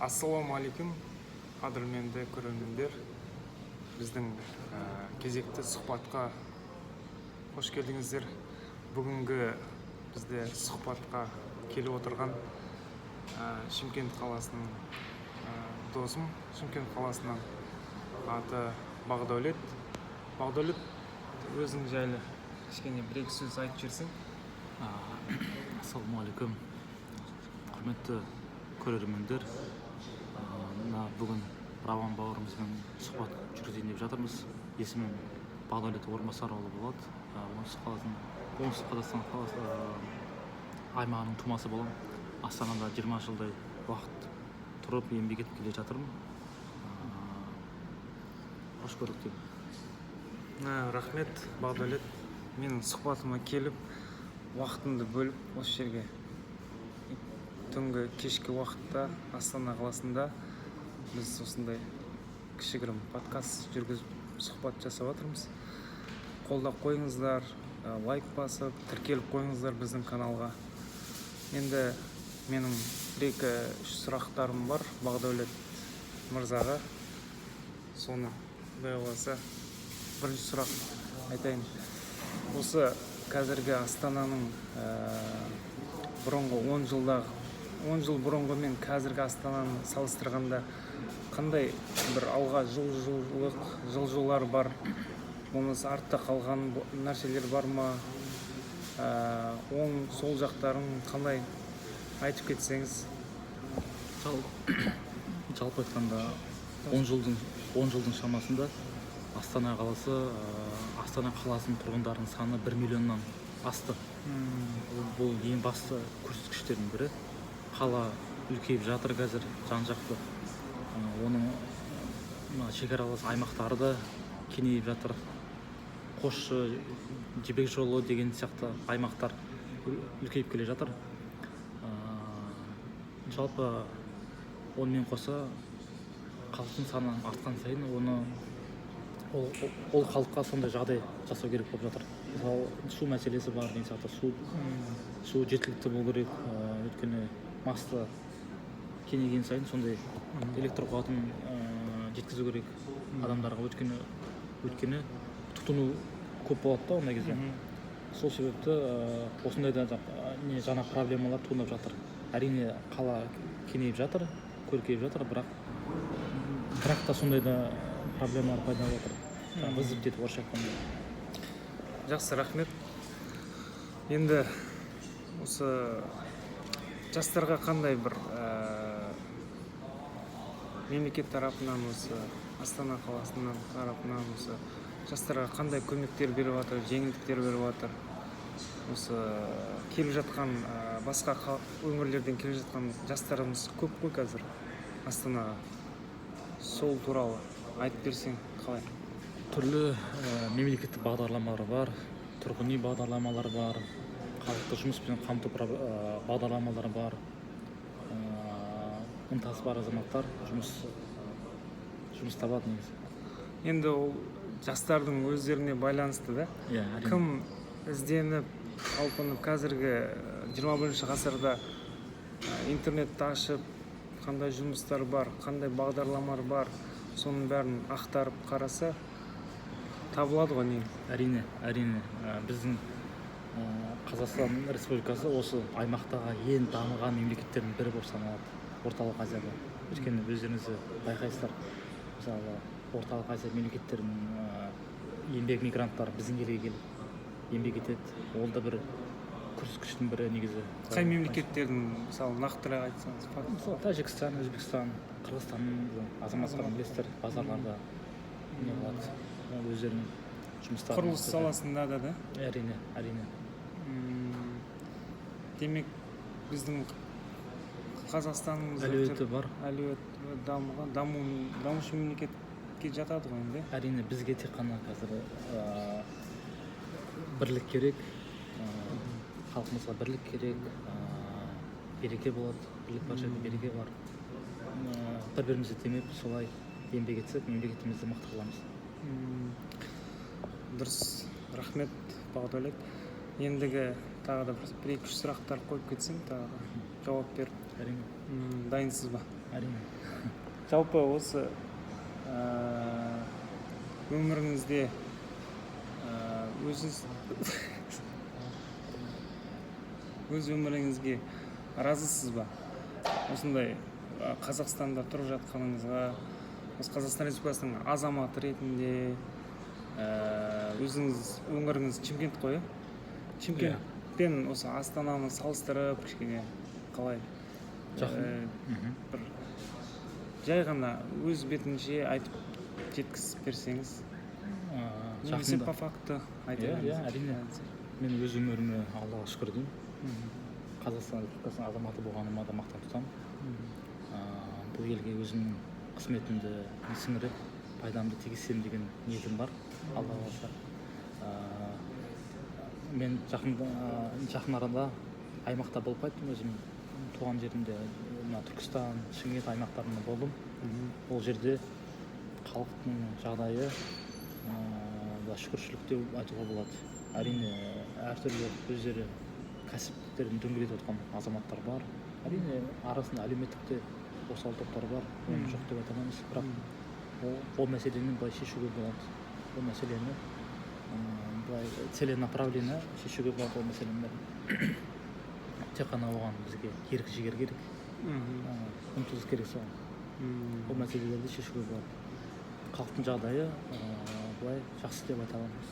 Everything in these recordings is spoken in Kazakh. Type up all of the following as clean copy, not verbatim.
Ассалаумағалейкум, қадірменді көрермендер. Біздің кезекті сұхбатқа қош келдіңіздер. Бүгінгі бізде сұхбатқа келіп отырған Шымкент қаласының досым. Шымкент қаласынан аты Бақдәулет. Бақдәулет, өзің жайлы кішкене бір-екі сөз айтып жіберсең. Ассалаумағалейкум, құрметті көрермендер. Бүгін Рауан бауырымызбен сұхбат жүргізейін деп жатырмыз. Есімім Бақдәулет Орынбасарұлы болады. Оңтүстік Қазақстан қаласы аймағының тумасы боламын. Астанада 20 жылдай уақыт тұрып еңбек етіп келе жатырмын. Қош көрдік деймін. Рахмет, Бақдәулет. Менің сұхбатыма келіп, уақытымды бөліп осы жерге түнгі кешкі уақытта Астана қаласында біз осындай кішігірім подкаст жүргізіп сұхбат жасап жатырмыз. Қолдап қойыңыздар, лайк басып, тіркеліп қойыңыздар біздің каналға. Енді менің бір-екі сұрақтарым бар Бақдәулет мырзаға. Соны болса бірінші сұрақ айтайын. Осы қазіргі Астананың бұрынғы 10 жыл бұрынғы мен қазіргі Астананы салыстырғанда қандай бір алға жылжулар бар, болмаса артта қалған нәрселер бар ма, оң сол жақтарын қандай айтып кетсеңіз. Жалпы айтқанда 10 жылдың шамасында Астана қаласының тұрғындарының саны 1 миллионнан асты. Бұл ең басты көрсеткіштердің бірі. Қала үлкейіп жатыр қазір жан-жақты. Оның шекаралас аймақтары да кеңейіп жатыр. Қосшы, Жібек жолы деген сияқты аймақтар үлкейіп келе жатыр. Жалпы онымен қоса халықтың саны артқан сайын ол халыққа сондай жағдай жасау керек болып жатыр. Мысалы, су мәселесі бар деген сияқты. Су жеткілікті болу керек. Өйткені масты кеңейген сайын сондай электр қуатын жеткізу керек адамдарға. Өйткені тұтыну көп болады да ондай кезде. Сол себепті осындай да жаңа проблемалар туындап жатыр. Әрине қала кеңейіп жатыр, көркейіп жатыр, бірақ та сондай да проблемалар пайда болып жатыр. Вызов дейді орысша айтқанда. Жақсы, рахмет. Енді осы жастарға қандай бір мемлекет тарапынан, осы Астана қаласының тарапынан осы жастарға қандай көмектер беріп жатыр, жеңілдіктер беріп жатыр? Осы келіп жатқан басқа өңірлерден келіп жатқан жастарымыз көп қой қазір Астанаға. Сол туралы айтып берсең қалай? Түрлі мемлекеттік бағдарламалар бар, тұрғын үй бағдарламалары бар, халықты жұмыспен қамту бағдарламалары бар. Ынтасы бар азаматтар жұмыс табады негізі. Енді ол жастардың өздеріне байланысты да. Кім ізденіп, талпынып қазіргі 21 ғасырда интернетті ашып, қандай жұмыстар бар, қандай бағдарламалар бар, соның бәрін ақтарып қараса табылады ғой негізі. Әрине. Біздің Қазақстан Республикасы осы аймақтағы ең дамыған мемлекеттердің бірі болып саналады. Орталық Азияда. Өйткені өздеріңіз байқайсыздар. Мысалы, Орталық Азия мемлекеттерінің еңбек мигранттары біздің елге келіп еңбек етеді. Ол да бір көрсеткіштің бірі негізі. Қай мемлекеттердің, мысалы, нақтырақ айтсаңыз? Мысалы, Тәжікстан, Өзбекстан, Қырғызстанның азаматтарын білесіздер, базарларда не болады, өздерінің жұмыстары. Құрылыс саласында да? Әрине. Демек, біздің Қазақстанның әлеуеті бар. Әлеуеті дамушы мемлекетке жатады ғой енді. Әрине, бізге тек қана қазір бірлік керек, халқымызға бірлік керек, береке болады, бірлік бар жерде береке бар. Бір-бірімізді демеп, солай еңбек етсек, мемлекетімізді мықты қыламыз. Дұрыс, рахмет Бақдәулет. Ендігі тағы да бір-екі сұрақтар қойып кетсем, тағы жауап бер. Әрине. Дайынсыз ба? әрине. Жалпы осы өміріңізде өзіңіз өз өміріңізге разысыз ба? Осындай Қазақстанда тұрып жатқаныңызға, осы Қазақстан Республикасының азаматы ретінде өзіңіз өңіріңіз Шымкент қой, Шымкентпен осы Астананы салыстырып кішкене қалай? Бір жай ғана өз бетінше айтып жеткізіп берсеңіз. Немесе по факту айта беріңіз. Әрине. Мен өз өміріме Аллаға шүкір деймін. Қазақстан Республикасының азаматы болғаныма да мақтан тұтамын. Бұл елге өзімнің қызметімді сіңіріп, пайдамды тигізсем деген ниетім бар. Алла қаласа. Мен жақын арада аймақта болып қайттым. Өзім туған жерімде Түркістан, Шымкент аймақтарында болдым. Ол жерде халықтың жағдайы шүкіршілік деп айтуға болады. Әрине, әртүрлі өздері кәсіптерін дөңгелетіп отқан азаматтар бар. Әрине, арасында әлеуметтік те осал топтар бар. Оны жоқ деп айта алмаймыз. Бірақ ол мәселені былай шешуге болады. Ол мәселені былай целенаправленно шешуге болады. Ол мәселені тек қана оған бізге ерік жігер керек. Ұмтылыс керек соған. Ол мәселелерді шешуге болады. Халықтың жағдайы былай жақсы деп айта аламыз.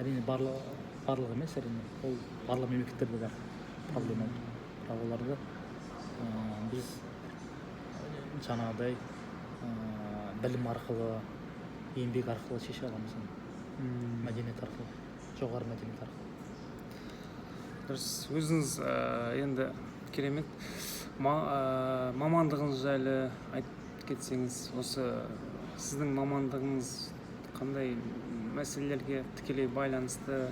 Әрине, барлығы емес, әрине. Ол барлық мемлекеттерде бар проблема. Бірақ оларды біз жаңағыдай білім арқылы, еңбек арқылы шеше аламыз. Мәдениет арқылы, жоғары мәдениет арқылы. Дұрыс. Өзіңіз енді керемет мамандығыңыз жайлы айтып кетсеңіз, осы сіздің мамандығыңыз қандай мәселелерге тікелей байланысты,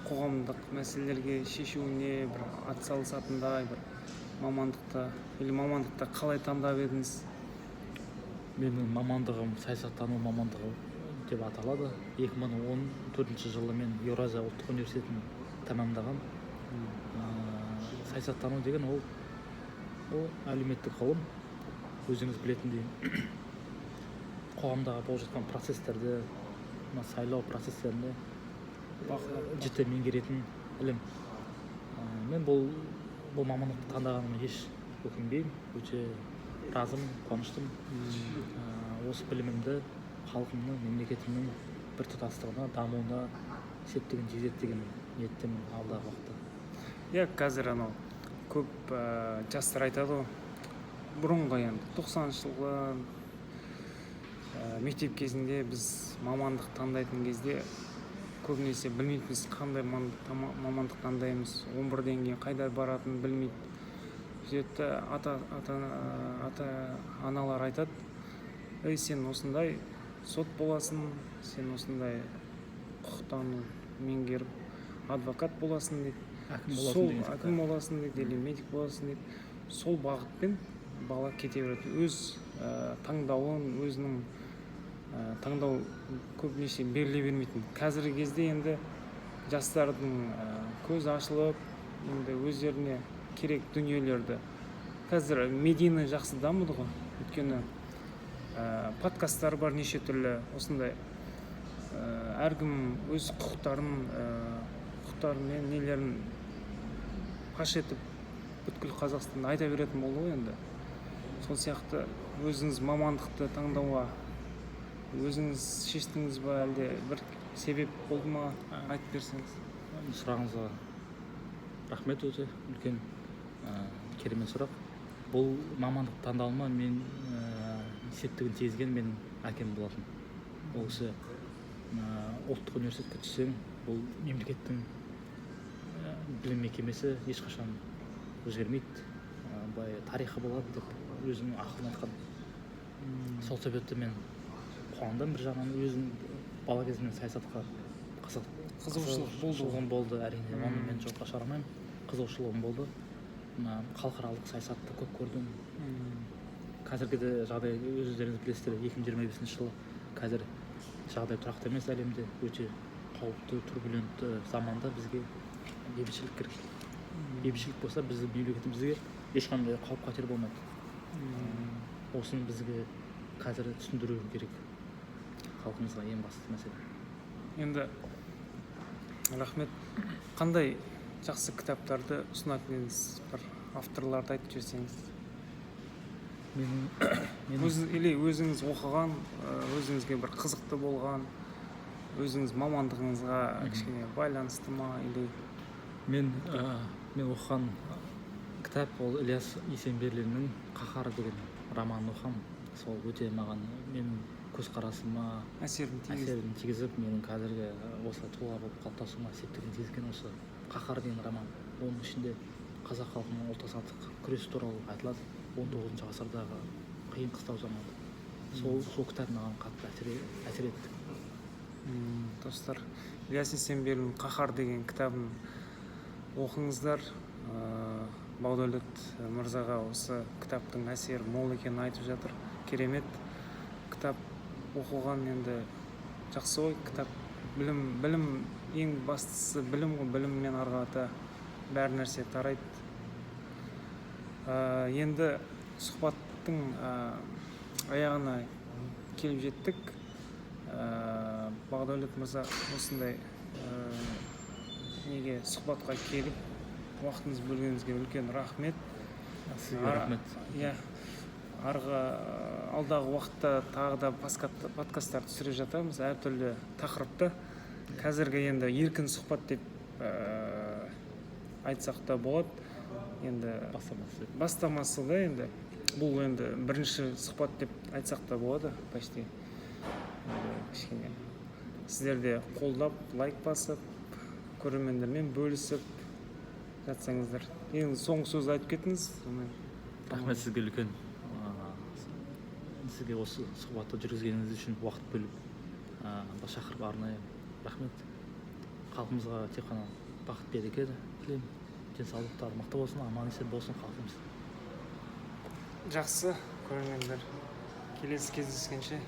қоғамдық мәселелерге шешуіне бір атсалысатындай бір мамандықта қалай таңдап едіңіз? Менің мамандығым саясаттану мамандығы деп аталады. 2014 жылы мен Еуразия ұлттық университетін тәмамдаған. Саясаттану деген ол әлеуметтік ғылым. Өзіңіз білетіндей қоғамдағы болып жатқан процестерді, сайлау процестерінде жіті меңгеретін ілім. Мен бұл мамандықты таңдағаныма еш өкінбеймін. Өте разымын, қуаныштымын. Осы білімімді халқымның, мемлекетімнің бір тұтастығына, дамуына септігін тигізеді деген ниеттемін алдағы уақытта. Қазір көп жастар айтады ғой, бұрынғы енді 90-шы жылғы мектеп кезінде біз мамандық таңдайтын кезде көбінесе білмейтінбіз, қандай мамандық таңдаймыз, 11-ден кейін қайда баратынын білмейді. Сөйтті ата-аналар айтады, сен осындай сот боласың, сен осындай құқықтану меңгеріп адвокат боласың дейді, әкім боласың дейді, или медик боласың дейді. Сол бағытпен бала кете береді. Өз таңдауын, өзінің таңдау көбінесе беріле бермейтін. Қазіргі кезде енді жастардың көз ашылып, енді өздеріне керек дүниелерді. Қазір медиа жақсы дамыды ғой. Өйткені подкасттар бар неше түрлі, осындай әркім өз құқықтарын мен нелерін паш етіп бүткіл Қазақстанда айта беретін болды ғой енді. Сол сияқты өзіңіз мамандықты таңдауға өзіңіз шештіңіз ба, әлде бір себеп болды ма, айтып берсеңіз? Сұрағыңызға рахмет, өте үлкен керемет сұрақ. Бұл мамандық таңдауыма мен септігін тигізген менің әкем болатын. Ол кісі ұлттық университетке түссең, бұл мемлекеттің білім мекемесі ешқашан өзгермейді, тарихы болады деп өзінің ақылын айтқан. Сол себепті мен қуандым. бір жағынан өзім бала кезімнен саясатқа қызығушылығым болды. Әрине, оны мен жоққа шығармаймын. Қызығушылығым болды. Халықаралық саясатты көп көрдім. Қазіргі де жағдай өздеріңіз білесіздер, 2025 жылы қазір жағдай тұрақты емес әлемде, өте қауіпті, турбулентті заманда бізге бейбітшілік керек. Бейбітшілік болса, біздің мемлекетімізге ешқандай қауіп қатер болмайды. осыны бізге қазір түсіндіру керек халқымызға, ең басты мәселе. Енді рахмет. Қандай жақсы кітаптарды ұсынатын едіңіз? Бір авторларды айтып жіберсеңіз. Өзіңіз оқыған, өзіңізге бір қызықты болған, өзіңіз мамандығыңызға кішкене байланысты ма, или Мен оқыған кітап ол Ілияс Есенберлиннің «Қаһар» деген романын оқығам. Сол өте маған менің көзқарасыма әсерін тигізіп, менің қазіргі осы тұлға болып қалыптасуыма септігін тигізген осы «Қаһар» деген роман. Оның ішінде қазақ халқының ұлт-азаттық күресі туралы айтылады. 19 ғасырдағы қиын қыстау заманда. Сол кітап маған қатты әсер етті. Достар, Ілияс Есенберлиннің «Қаһар» деген кітабын оқыңыздар. Бақдәулет мырзаға осы кітаптың әсері мол екенін айтып жатыр. Керемет кітап оқылған, енді жақсы ғой. Кітап білім, ең бастысы білім ғой. Біліммен арғата бәр нәрсе тарайды. Енді сұхбаттың аяғына келіп жеттік. Бақдәулет мырза осындай неге сұхбатқа келіп уақытыңыз бөлгеніңізге үлкен рахмет. Сізге рахмет. Алдағы уақытта тағы да подкасттар түсіре жатамыз, әртүрлі тақырыпта. Қазіргі енді еркін сұхбат деп айтсақ та болады. Енді бастамасы да, енді бұл енді бірінші сұхбат деп айтсақ та болады, почти. Кішкене сіздерде қолдап, лайк басып, көрермендермен бөлісіп жатсаңыздар. Енді соңғы сөз айтып кетіңіз. Рахмет сізге үлкен. Сізге осы сұхбатты жүргізгеніңіз үшін уақыт бөліп шақырып арнайы рахмет. Халқымызға тек қана бақыт береке тілеймін. Денсаулықтары мықты болсын, аман-есен болсын халқымыз. Жақсы, көрермендер. Келесі кездескенше.